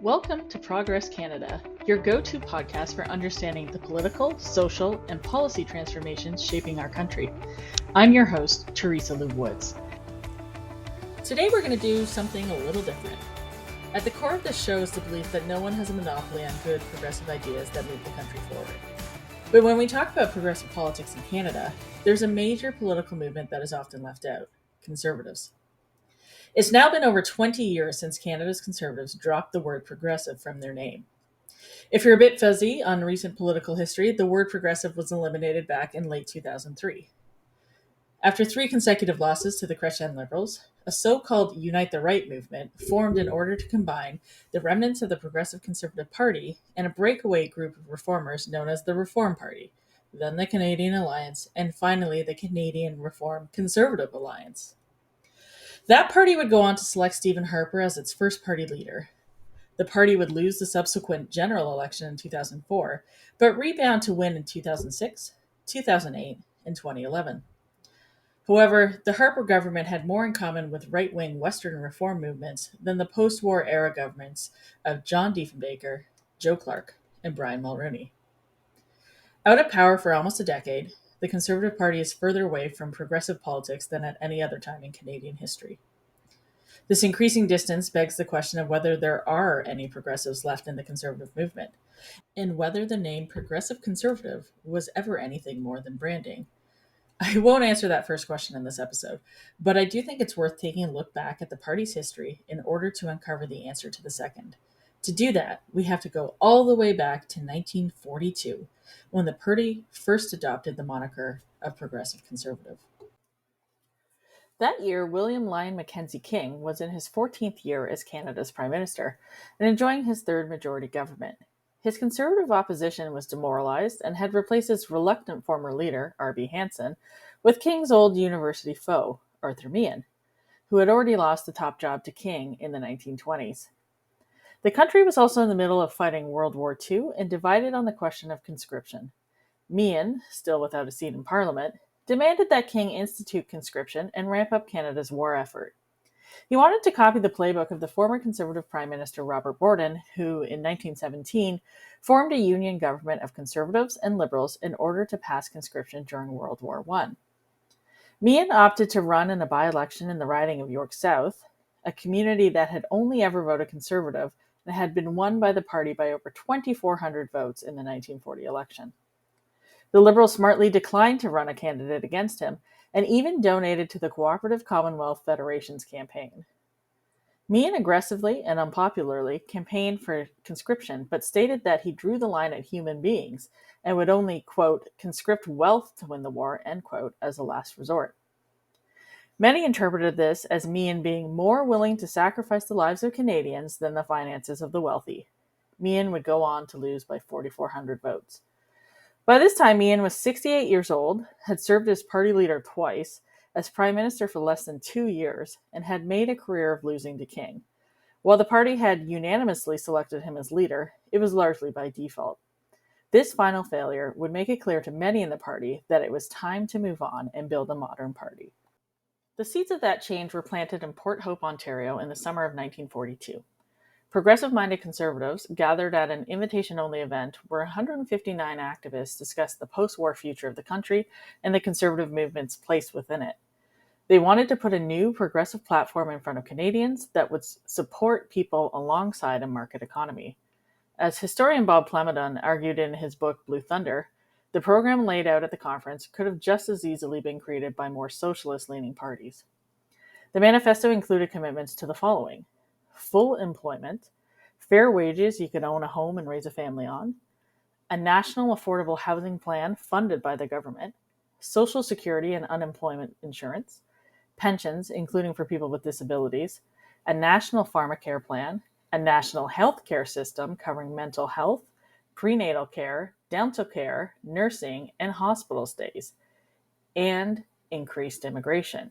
Welcome to Progress Canada, your go-to podcast for understanding the political, social, and policy transformations shaping our country. I'm your host, Teresa Lou Woods. Today we're going to do something a little different. At the core of this show is the belief that no one has a monopoly on good progressive ideas that move the country forward. But when we talk about progressive politics in Canada, there's a major political movement that is often left out: conservatives. It's now been over 20 years since Canada's Conservatives dropped the word progressive from their name. If you're a bit fuzzy on recent political history, the word progressive was eliminated back in late 2003. After 3 consecutive losses to the Chrétien Liberals, a so-called Unite the Right movement formed in order to combine the remnants of the Progressive Conservative Party and a breakaway group of reformers known as the Reform Party, then the Canadian Alliance, and finally the Canadian Reform Conservative Alliance. That party would go on to select Stephen Harper as its first party leader. The party would lose the subsequent general election in 2004, but rebound to win in 2006, 2008, and 2011. However, the Harper government had more in common with right-wing Western reform movements than the post-war era governments of John Diefenbaker, Joe Clark, and Brian Mulroney. Out of power for almost a decade, the Conservative Party is further away from progressive politics than at any other time in Canadian history. This increasing distance begs the question of whether there are any progressives left in the Conservative movement, and whether the name Progressive Conservative was ever anything more than branding. I won't answer that first question in this episode, but I do think it's worth taking a look back at the party's history in order to uncover the answer to the second. To do that, we have to go all the way back to 1942, when the party first adopted the moniker of Progressive Conservative. That year, William Lyon Mackenzie King was in his 14th year as Canada's Prime Minister and enjoying his third majority government. His Conservative opposition was demoralized and had replaced its reluctant former leader, R.B. Hanson, with King's old university foe, Arthur Meehan, who had already lost the top job to King in the 1920s. The country was also in the middle of fighting World War II and divided on the question of conscription. Meehan, still without a seat in Parliament, demanded that King institute conscription and ramp up Canada's war effort. He wanted to copy the playbook of the former Conservative Prime Minister Robert Borden, who, in 1917, formed a union government of Conservatives and Liberals in order to pass conscription during World War I. Meehan opted to run in a by-election in the riding of York South, a community that had only ever voted Conservative and had been won by the party by over 2,400 votes in the 1940 election. The Liberals smartly declined to run a candidate against him, and even donated to the Cooperative Commonwealth Federation's campaign. Meehan aggressively and unpopularly campaigned for conscription, but stated that he drew the line at human beings and would only, quote, conscript wealth to win the war, end quote, as a last resort. Many interpreted this as Meehan being more willing to sacrifice the lives of Canadians than the finances of the wealthy. Meehan would go on to lose by 4,400 votes. By this time, Meehan was 68 years old, had served as party leader twice, as Prime Minister for less than 2 years, and had made a career of losing to King. While the party had unanimously selected him as leader, it was largely by default. This final failure would make it clear to many in the party that it was time to move on and build a modern party. The seeds of that change were planted in Port Hope, Ontario in the summer of 1942. Progressive-minded Conservatives gathered at an invitation-only event where 159 activists discussed the post-war future of the country and the Conservative movement's place within it. They wanted to put a new progressive platform in front of Canadians that would support people alongside a market economy. As historian Bob Plamondon argued in his book Blue Thunder, the program laid out at the conference could have just as easily been created by more socialist-leaning parties. The manifesto included commitments to the following: full employment, fair wages you could own a home and raise a family on, a national affordable housing plan funded by the government, social security and unemployment insurance, pensions, including for people with disabilities, a national pharmacare plan, a national health care system covering mental health, prenatal care, dental care, nursing, and hospital stays, and increased immigration.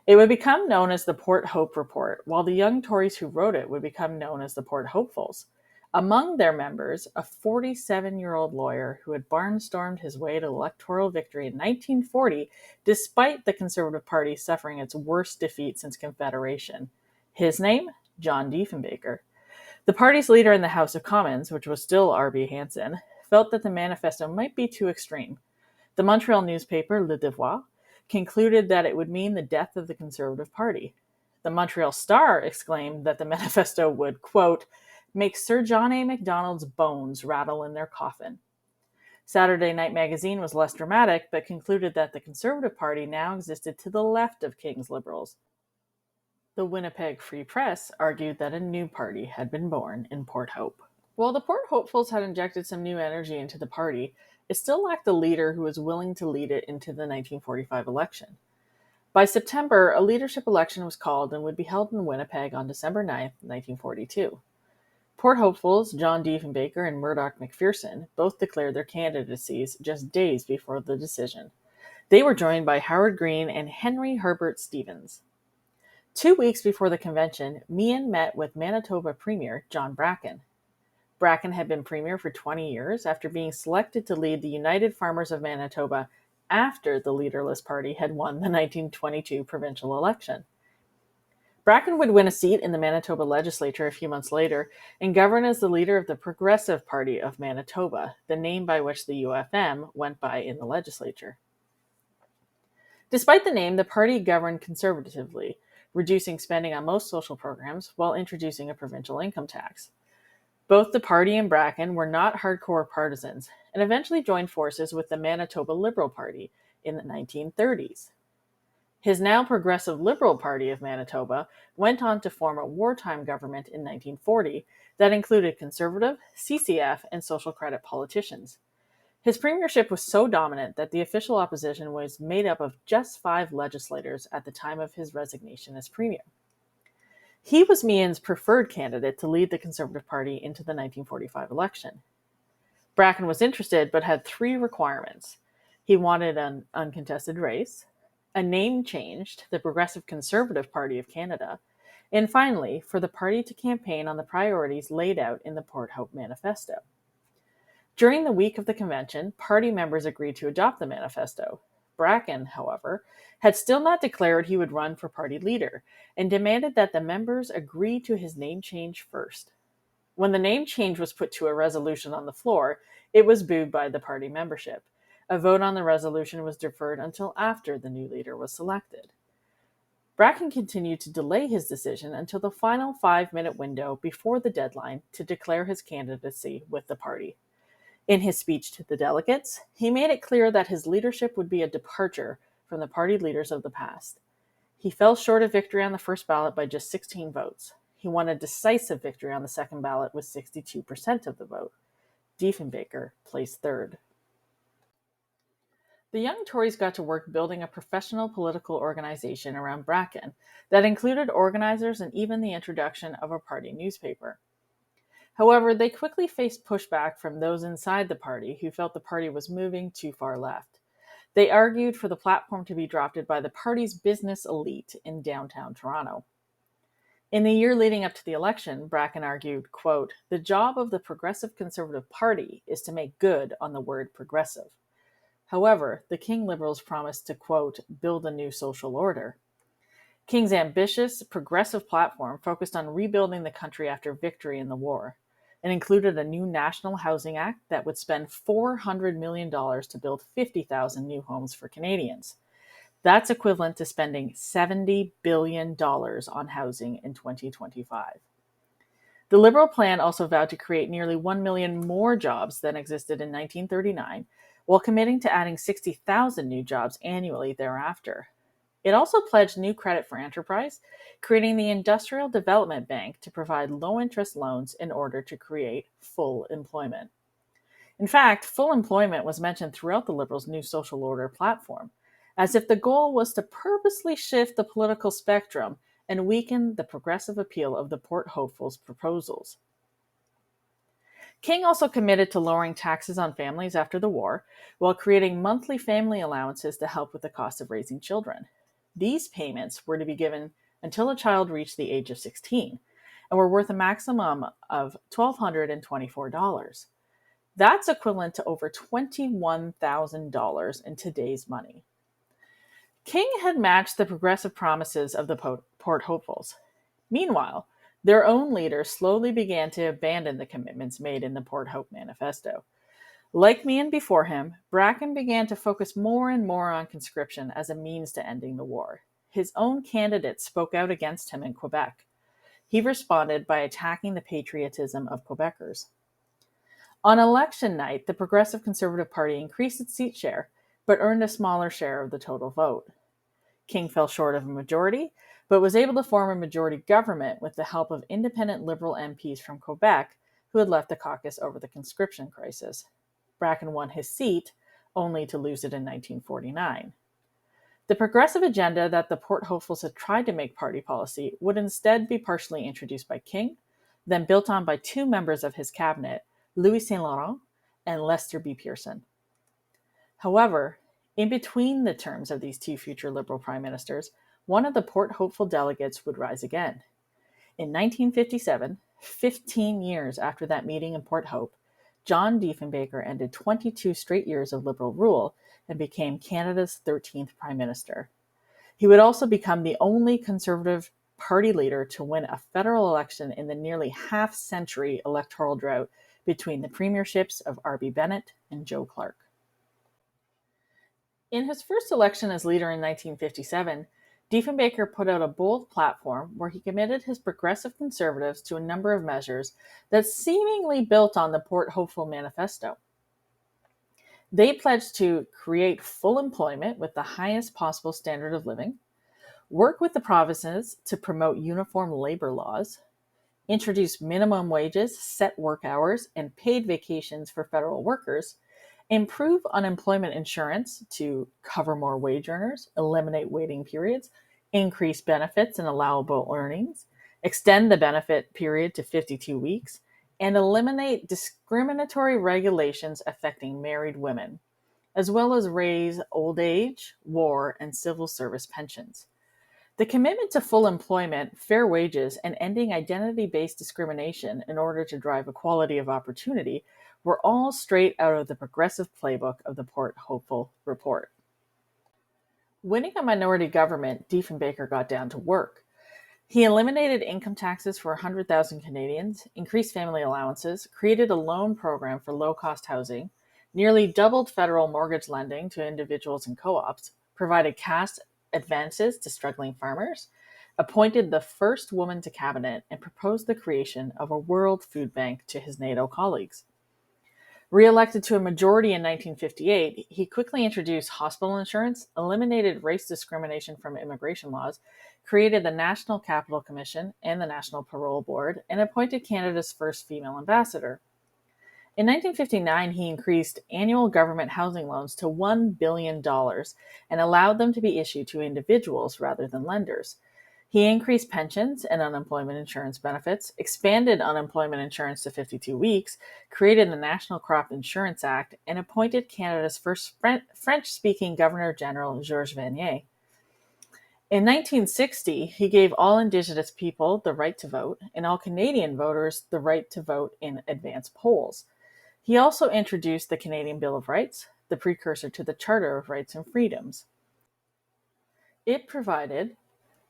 It would become known as the Port Hope Report, while the young Tories who wrote it would become known as the Port Hopefuls. Among their members, a 47-year-old lawyer who had barnstormed his way to electoral victory in 1940, despite the Conservative Party suffering its worst defeat since Confederation. His name? John Diefenbaker. The party's leader in the House of Commons, which was still R.B. Hanson, felt that the manifesto might be too extreme. The Montreal newspaper Le Devoir concluded that it would mean the death of the Conservative Party. The Montreal Star exclaimed that the manifesto would, quote, make Sir John A. Macdonald's bones rattle in their coffin. Saturday Night Magazine was less dramatic, but concluded that the Conservative Party now existed to the left of King's Liberals. The Winnipeg Free Press argued that a new party had been born in Port Hope. While the Port Hopefuls had injected some new energy into the party, it still lacked a leader who was willing to lead it into the 1945 election. By September, a leadership election was called and would be held in Winnipeg on December 9, 1942. Port Hopefuls John Diefenbaker and Murdoch McPherson both declared their candidacies just days before the decision. They were joined by Howard Green and Henry Herbert Stevens. 2 weeks before the convention, Meehan met with Manitoba Premier John Bracken. Bracken had been Premier for 20 years after being selected to lead the United Farmers of Manitoba after the leaderless party had won the 1922 provincial election. Bracken would win a seat in the Manitoba legislature a few months later and govern as the leader of the Progressive Party of Manitoba, the name by which the UFM went by in the legislature. Despite the name, the party governed conservatively, reducing spending on most social programs while introducing a provincial income tax. Both the party and Bracken were not hardcore partisans and eventually joined forces with the Manitoba Liberal Party in the 1930s. His now Progressive Liberal Party of Manitoba went on to form a wartime government in 1940 that included conservative, CCF, and social credit politicians. His premiership was so dominant that the official opposition was made up of just 5 legislators at the time of his resignation as premier. He was Meehan's preferred candidate to lead the Conservative Party into the 1945 election. Bracken was interested but had 3 requirements. He wanted an uncontested race, a name change to the Progressive Conservative Party of Canada, and finally, for the party to campaign on the priorities laid out in the Port Hope Manifesto. During the week of the convention, party members agreed to adopt the manifesto. Bracken, however, had still not declared he would run for party leader and demanded that the members agree to his name change first. When the name change was put to a resolution on the floor, it was booed by the party membership. A vote on the resolution was deferred until after the new leader was selected. Bracken continued to delay his decision until the final 5-minute window before the deadline to declare his candidacy with the party. In his speech to the delegates, he made it clear that his leadership would be a departure from the party leaders of the past. He fell short of victory on the first ballot by just 16 votes. He won a decisive victory on the second ballot with 62% of the vote. Diefenbaker placed third. The young Tories got to work building a professional political organization around Bracken that included organizers and even the introduction of a party newspaper. However, they quickly faced pushback from those inside the party who felt the party was moving too far left. They argued for the platform to be drafted by the party's business elite in downtown Toronto. In the year leading up to the election, Bracken argued, quote, the job of the Progressive Conservative Party is to make good on the word progressive. However, the King Liberals promised to, quote, build a new social order. King's ambitious, progressive platform focused on rebuilding the country after victory in the war. It included a new National Housing Act that would spend $400 million to build 50,000 new homes for Canadians. That's equivalent to spending $70 billion on housing in 2025. The Liberal plan also vowed to create nearly 1 million more jobs than existed in 1939, while committing to adding 60,000 new jobs annually thereafter. It also pledged new credit for enterprise, creating the Industrial Development Bank to provide low-interest loans in order to create full employment. In fact, full employment was mentioned throughout the Liberals' new social order platform, as if the goal was to purposely shift the political spectrum and weaken the progressive appeal of the Port Hopefuls' proposals. King also committed to lowering taxes on families after the war, while creating monthly family allowances to help with the cost of raising children. These payments were to be given until a child reached the age of 16, and were worth a maximum of $1,224. That's equivalent to over $21,000 in today's money. King had matched the progressive promises of the Port Hopefuls. Meanwhile, Their own leaders slowly began to abandon the commitments made in the Port Hope Manifesto. Like Meehan before him, Bracken began to focus more and more on conscription as a means to ending the war. His own candidates spoke out against him in Quebec. He responded by attacking the patriotism of Quebecers. On election night, the Progressive Conservative Party increased its seat share, but earned a smaller share of the total vote. King fell short of a majority, but was able to form a majority government with the help of independent Liberal MPs from Quebec who had left the caucus over the conscription crisis. Bracken won his seat, only to lose it in 1949. The progressive agenda that the Port Hopefuls had tried to make party policy would instead be partially introduced by King, then built on by two members of his cabinet, Louis Saint Laurent and Lester B. Pearson. However, in between the terms of these two future Liberal prime ministers, one of the Port Hopeful delegates would rise again. In 1957, 15 years after that meeting in Port Hope, John Diefenbaker ended 22 straight years of Liberal rule and became Canada's 13th Prime Minister. He would also become the only Conservative Party leader to win a federal election in the nearly half-century electoral drought between the premierships of R.B. Bennett and Joe Clark. In his first election as leader in 1957, Diefenbaker put out a bold platform where he committed his progressive conservatives to a number of measures that seemingly built on the Port Hopeful Manifesto. They pledged to create full employment with the highest possible standard of living, work with the provinces to promote uniform labor laws, introduce minimum wages, set work hours, and paid vacations for federal workers, improve unemployment insurance to cover more wage earners, eliminate waiting periods, increase benefits and allowable earnings, extend the benefit period to 52 weeks, and eliminate discriminatory regulations affecting married women, as well as raise old age, war, and civil service pensions. The commitment to full employment, fair wages, and ending identity-based discrimination in order to drive equality of opportunity were all straight out of the progressive playbook of the Port Hopeful Report. Winning a minority government, Diefenbaker got down to work. He eliminated income taxes for 100,000 Canadians, increased family allowances, created a loan program for low-cost housing, nearly doubled federal mortgage lending to individuals and co-ops, provided cash advances to struggling farmers, appointed the first woman to cabinet, and proposed the creation of a World Food Bank to his NATO colleagues. Re-elected to a majority in 1958, he quickly introduced hospital insurance, eliminated race discrimination from immigration laws, created the National Capital Commission and the National Parole Board, and appointed Canada's first female ambassador. In 1959, he increased annual government housing loans to $1 billion and allowed them to be issued to individuals rather than lenders. He increased pensions and unemployment insurance benefits, expanded unemployment insurance to 52 weeks, created the National Crop Insurance Act, and appointed Canada's first French-speaking Governor-General, Georges Vanier. In 1960, he gave all Indigenous people the right to vote and all Canadian voters the right to vote in advance polls. He also introduced the Canadian Bill of Rights, the precursor to the Charter of Rights and Freedoms. It provided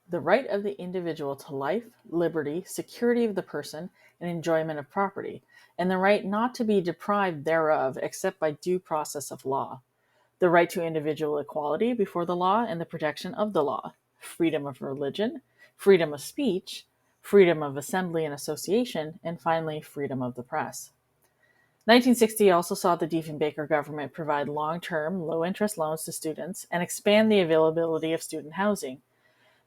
the right of the individual to life, liberty, security of the person, and enjoyment of property, and the right not to be deprived thereof except by due process of law, the right to individual equality before the law and the protection of the law, freedom of religion, freedom of speech, freedom of assembly and association, and finally, freedom of the press. 1960 also saw the Diefenbaker government provide long-term, low-interest loans to students and expand the availability of student housing.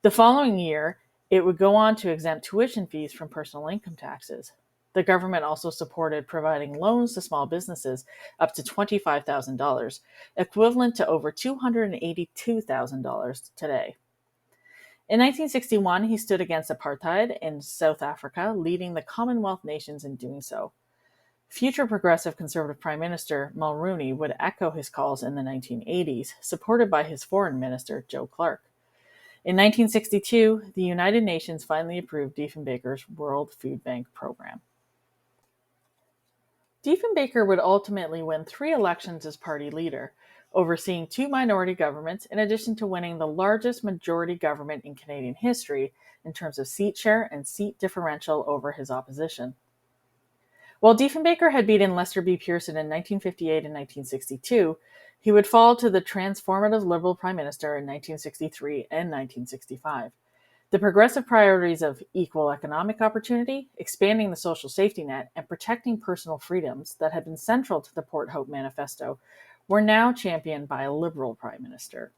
The following year, it would go on to exempt tuition fees from personal income taxes. The government also supported providing loans to small businesses up to $25,000, equivalent to over $282,000 today. In 1961, he stood against apartheid in South Africa, leading the Commonwealth nations in doing so. Future Progressive Conservative Prime Minister Mulroney would echo his calls in the 1980s, supported by his Foreign Minister, Joe Clark. In 1962, the United Nations finally approved Diefenbaker's World Food Bank program. Diefenbaker would ultimately win 3 elections as party leader, overseeing 2 minority governments in addition to winning the largest majority government in Canadian history in terms of seat share and seat differential over his opposition. While Diefenbaker had beaten Lester B. Pearson in 1958 and 1962, he would fall to the transformative Liberal Prime Minister in 1963 and 1965. The progressive priorities of equal economic opportunity, expanding the social safety net, and protecting personal freedoms that had been central to the Port Hope Manifesto were now championed by a Liberal Prime Minister.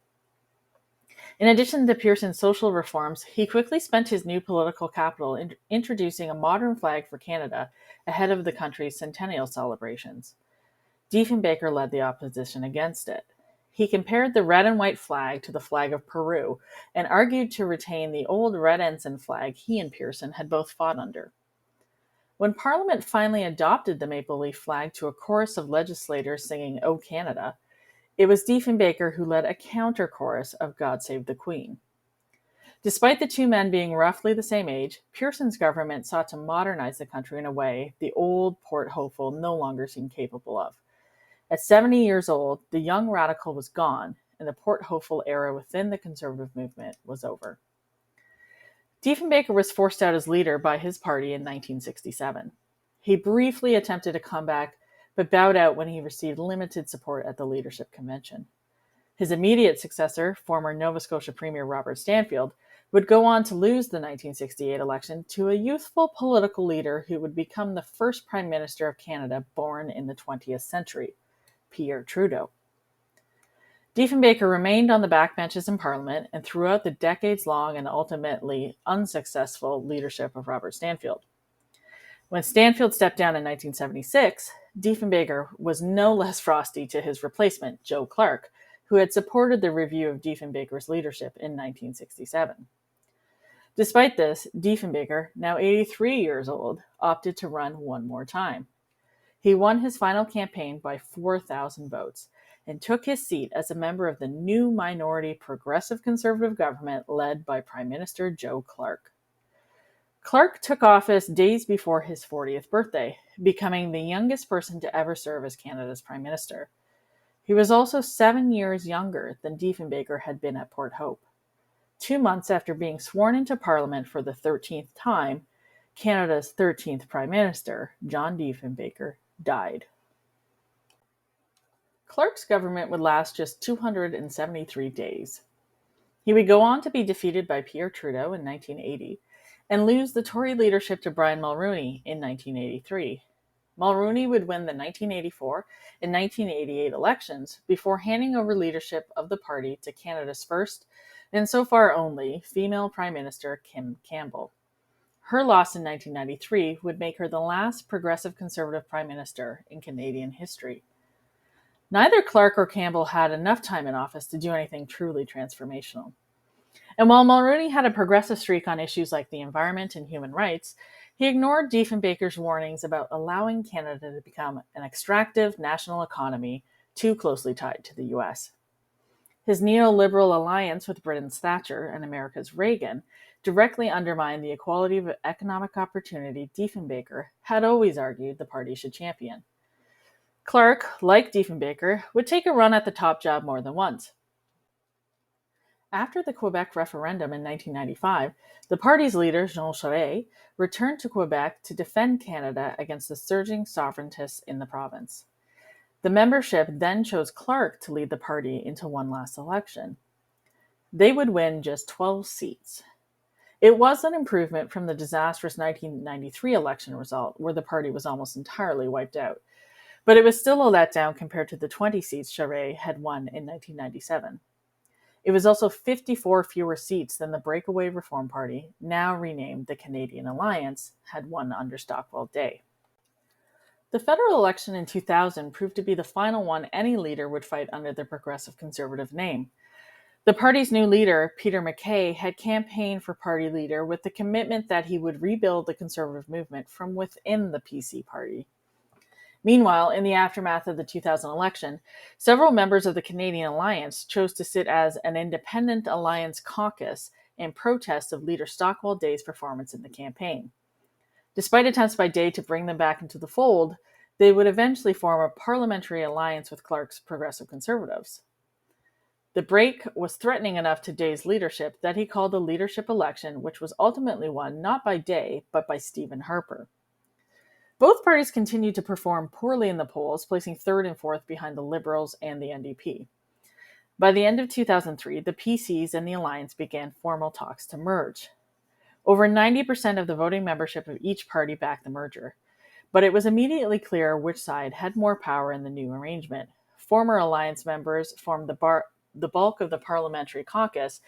In addition to Pearson's social reforms, he quickly spent his new political capital introducing a modern flag for Canada ahead of the country's centennial celebrations. Diefenbaker led the opposition against it. He compared the red and white flag to the flag of Peru and argued to retain the old red ensign flag he and Pearson had both fought under. When Parliament finally adopted the maple leaf flag to a chorus of legislators singing "O Canada," it was Diefenbaker who led a counter-chorus of "God Save the Queen." Despite the two men being roughly the same age, Pearson's government sought to modernize the country in a way the old Port Hopeful no longer seemed capable of. At 70 years old, the young radical was gone, and the Port Hopeful era within the conservative movement was over. Diefenbaker was forced out as leader by his party in 1967. He briefly attempted a comeback, but bowed out when he received limited support at the leadership convention. His immediate successor, former Nova Scotia Premier Robert Stanfield, would go on to lose the 1968 election to a youthful political leader who would become the first Prime Minister of Canada born in the 20th century, Pierre Trudeau. Diefenbaker remained on the backbenches in Parliament and throughout the decades-long and ultimately unsuccessful leadership of Robert Stanfield. When Stanfield stepped down in 1976, Diefenbaker was no less frosty to his replacement, Joe Clark, who had supported the review of Diefenbaker's leadership in 1967. Despite this, Diefenbaker, now 83 years old, opted to run one more time. He won his final campaign by 4,000 votes and took his seat as a member of the new minority progressive conservative government led by Prime Minister Joe Clark. Clark took office days before his 40th birthday, becoming the youngest person to ever serve as Canada's Prime Minister. He was also 7 years younger than Diefenbaker had been at Port Hope. 2 months after being sworn into Parliament for the 13th time, Canada's 13th Prime Minister, John Diefenbaker, died. Clark's government would last just 273 days. He would go on to be defeated by Pierre Trudeau in 1980 and lose the Tory leadership to Brian Mulroney in 1983. Mulroney would win the 1984 and 1988 elections before handing over leadership of the party to Canada's first, and so far only, female Prime Minister Kim Campbell. Her loss in 1993 would make her the last progressive conservative Prime Minister in Canadian history. Neither Clark or Campbell had enough time in office to do anything truly transformational. And while Mulroney had a progressive streak on issues like the environment and human rights, he ignored Diefenbaker's warnings about allowing Canada to become an extractive national economy too closely tied to the U.S. His neoliberal alliance with Britain's Thatcher and America's Reagan directly undermined the equality of economic opportunity Diefenbaker had always argued the party should champion. Clark, like Diefenbaker, would take a run at the top job more than once. After the Quebec referendum in 1995, the party's leader, Jean Charest, returned to Quebec to defend Canada against the surging sovereigntists in the province. The membership then chose Clark to lead the party into one last election. They would win just 12 seats. It was an improvement from the disastrous 1993 election result, where the party was almost entirely wiped out. But it was still a letdown compared to the 20 seats Charest had won in 1997. It was also 54 fewer seats than the breakaway Reform Party, now renamed the Canadian Alliance, had won under Stockwell Day. The federal election in 2000 proved to be the final one any leader would fight under the Progressive Conservative name. The party's new leader, Peter MacKay, had campaigned for party leader with the commitment that he would rebuild the conservative movement from within the PC party. Meanwhile, in the aftermath of the 2000 election, several members of the Canadian Alliance chose to sit as an independent alliance caucus in protest of leader Stockwell Day's performance in the campaign. Despite attempts by Day to bring them back into the fold, they would eventually form a parliamentary alliance with Clark's Progressive Conservatives. The break was threatening enough to Day's leadership that he called a leadership election, which was ultimately won not by Day, but by Stephen Harper. Both parties continued to perform poorly in the polls, placing third and fourth behind the Liberals and the NDP. By the end of 2003, the PCs and the Alliance began formal talks to merge. Over 90% of the voting membership of each party backed the merger, but it was immediately clear which side had more power in the new arrangement. Former Alliance members formed the bulk of the parliamentary caucus,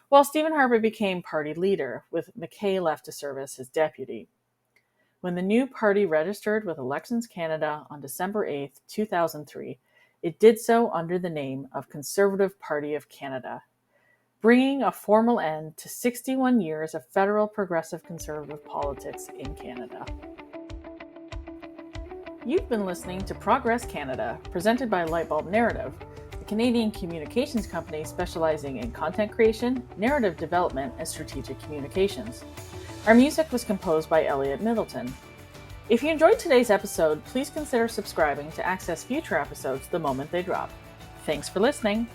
while Stephen Harper became party leader, with McKay left to serve as his deputy. When the new party registered with Elections Canada on December 8, 2003, it did so under the name of Conservative Party of Canada, bringing a formal end to 61 years of federal progressive conservative politics in Canada. You've been listening to Progress Canada, presented by Lightbulb Narrative, a Canadian communications company specializing in content creation, narrative development, and strategic communications. Our music was composed by Elliot Middleton. If you enjoyed today's episode, please consider subscribing to access future episodes the moment they drop. Thanks for listening.